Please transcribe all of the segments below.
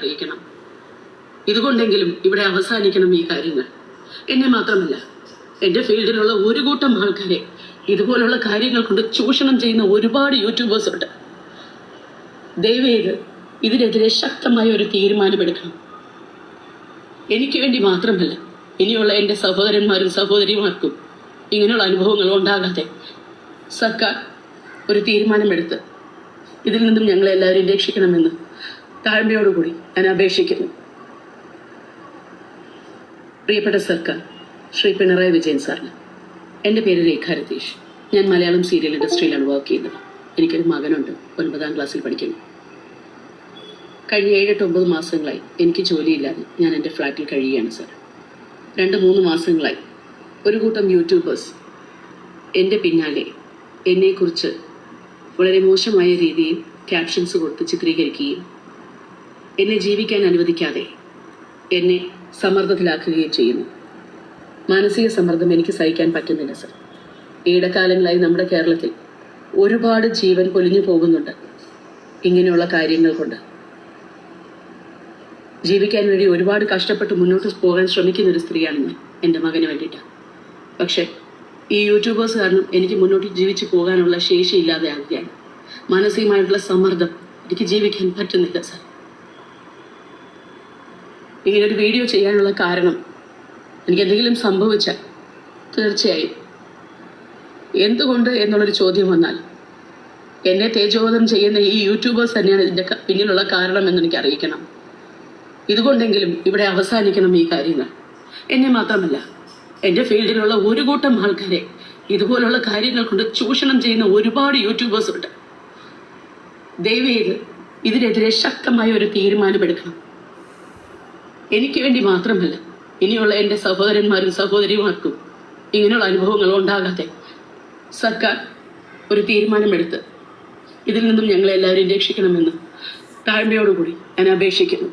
അറിയിക്കണം. ഇതുകൊണ്ടെങ്കിലും ഇവിടെ അവസാനിക്കണം ഈ കാര്യങ്ങൾ. എന്നെ മാത്രമല്ല, എൻ്റെ ഫീൽഡിലുള്ള ഒരു കൂട്ടം ആൾക്കാരെ ഇതുപോലുള്ള കാര്യങ്ങൾ കൊണ്ട് ചൂഷണം ചെയ്യുന്ന ഒരുപാട് യൂട്യൂബേഴ്സ് ഉണ്ട്. ദയവേത് ഇതിനെതിരെ ശക്തമായ ഒരു തീരുമാനമെടുക്കണം. എനിക്ക് വേണ്ടി മാത്രമല്ല, ഇനിയുള്ള എൻ്റെ സഹോദരന്മാരും സഹോദരിമാർക്കും ഇങ്ങനെയുള്ള അനുഭവങ്ങൾ ഉണ്ടാകാതെ സർക്കാർ ഒരു തീരുമാനമെടുത്ത് ഇതിൽ നിന്നും ഞങ്ങളെല്ലാവരും രക്ഷിക്കണമെന്ന് താഴ്മയോടുകൂടി ഞാൻ അപേക്ഷിക്കുന്നു. പ്രിയപ്പെട്ട സർക്കാർ, ശ്രീ പിണറായി വിജയൻ സാറിന്. എൻ്റെ പേര് രേഖ രതീഷ്. ഞാൻ മലയാളം സീരിയൽ ഇൻഡസ്ട്രിയിലാണ് വർക്ക് ചെയ്യുന്നത്. എനിക്കൊരു മകനുണ്ട്, 9ാം ക്ലാസ്സിൽ പഠിക്കുന്നു. കഴിഞ്ഞ 7-9 മാസങ്ങളായി എനിക്ക് ജോലിയില്ലാതെ ഞാൻ എൻ്റെ ഫ്ലാറ്റിൽ കഴിയുകയാണ് സാർ. 2-3 മാസങ്ങളായി ഒരു കൂട്ടം യൂട്യൂബേഴ്സ് എൻ്റെ പിന്നാലെ എന്നെക്കുറിച്ച് വളരെ മോശമായ രീതിയിൽ ക്യാപ്ഷൻസ് കൊടുത്ത് ചിത്രീകരിക്കുകയും എന്നെ ജീവിക്കാൻ അനുവദിക്കാതെ എന്നെ സമ്മർദ്ദത്തിലാക്കുകയും ചെയ്യുന്നു. മാനസിക സമ്മർദ്ദം എനിക്ക് സഹിക്കാൻ പറ്റുന്നില്ല സർ. ഈയിടക്കാലങ്ങളായി നമ്മുടെ കേരളത്തിൽ ഒരുപാട് ജീവൻ പൊലിഞ്ഞു പോകുന്നുണ്ട് ഇങ്ങനെയുള്ള കാര്യങ്ങൾ കൊണ്ട്. ജീവിക്കാൻ വേണ്ടി ഒരുപാട് കഷ്ടപ്പെട്ട് മുന്നോട്ട് പോകാൻ ശ്രമിക്കുന്ന ഒരു സ്ത്രീയാണ് ഞാൻ, എൻ്റെ മകന് വേണ്ടിയിട്ട്. പക്ഷേ ഈ യൂട്യൂബേഴ്സ് കാരണം എനിക്ക് മുന്നോട്ട് ജീവിച്ചു പോകാനുള്ള ശേഷി ഇല്ലാതെ ആകുകയാണ്. മാനസികമായിട്ടുള്ള സമ്മർദ്ദം, എനിക്ക് ജീവിക്കാൻ പറ്റുന്നില്ല സർ. ഇങ്ങനൊരു വീഡിയോ ചെയ്യാനുള്ള കാരണം, എനിക്ക് എന്തെങ്കിലും സംഭവിച്ചാൽ തീർച്ചയായും എന്തുകൊണ്ട് എന്നുള്ളൊരു ചോദ്യം വന്നാൽ എന്നെ തേജോവധം ചെയ്യുന്ന ഈ യൂട്യൂബേഴ്സ് തന്നെയാണ് ഇതിൻ്റെ പിന്നിലുള്ള കാരണം എന്ന് എനിക്ക് അറിയിക്കണം. ഇതുകൊണ്ടെങ്കിലും ഇവിടെ അവസാനിക്കണം ഈ കാര്യങ്ങൾ. എന്നെ മാത്രമല്ല, എൻ്റെ ഫീൽഡിലുള്ള ഒരു കൂട്ടം ആൾക്കാരെ ഇതുപോലുള്ള കാര്യങ്ങൾ കൊണ്ട് ചൂഷണം ചെയ്യുന്ന ഒരുപാട് യൂട്യൂബേഴ്സ് ഉണ്ട്. ദയവേത് ഇതിനെതിരെ ശക്തമായ ഒരു തീരുമാനമെടുക്കണം. എനിക്ക് വേണ്ടി മാത്രമല്ല, ഇനിയുള്ള എൻ്റെ സഹോദരന്മാരും സഹോദരിമാർക്കും ഇങ്ങനെയുള്ള അനുഭവങ്ങൾ ഉണ്ടാകാതെ സർക്കാർ ഒരു തീരുമാനമെടുത്ത് ഇതിൽ നിന്നും ഞങ്ങളെല്ലാവരും രക്ഷിക്കണമെന്ന് താഴ്മയോടുകൂടി ഞാൻ അപേക്ഷിക്കുന്നു.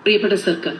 പ്രിയപ്പെട്ട സർക്കാർ,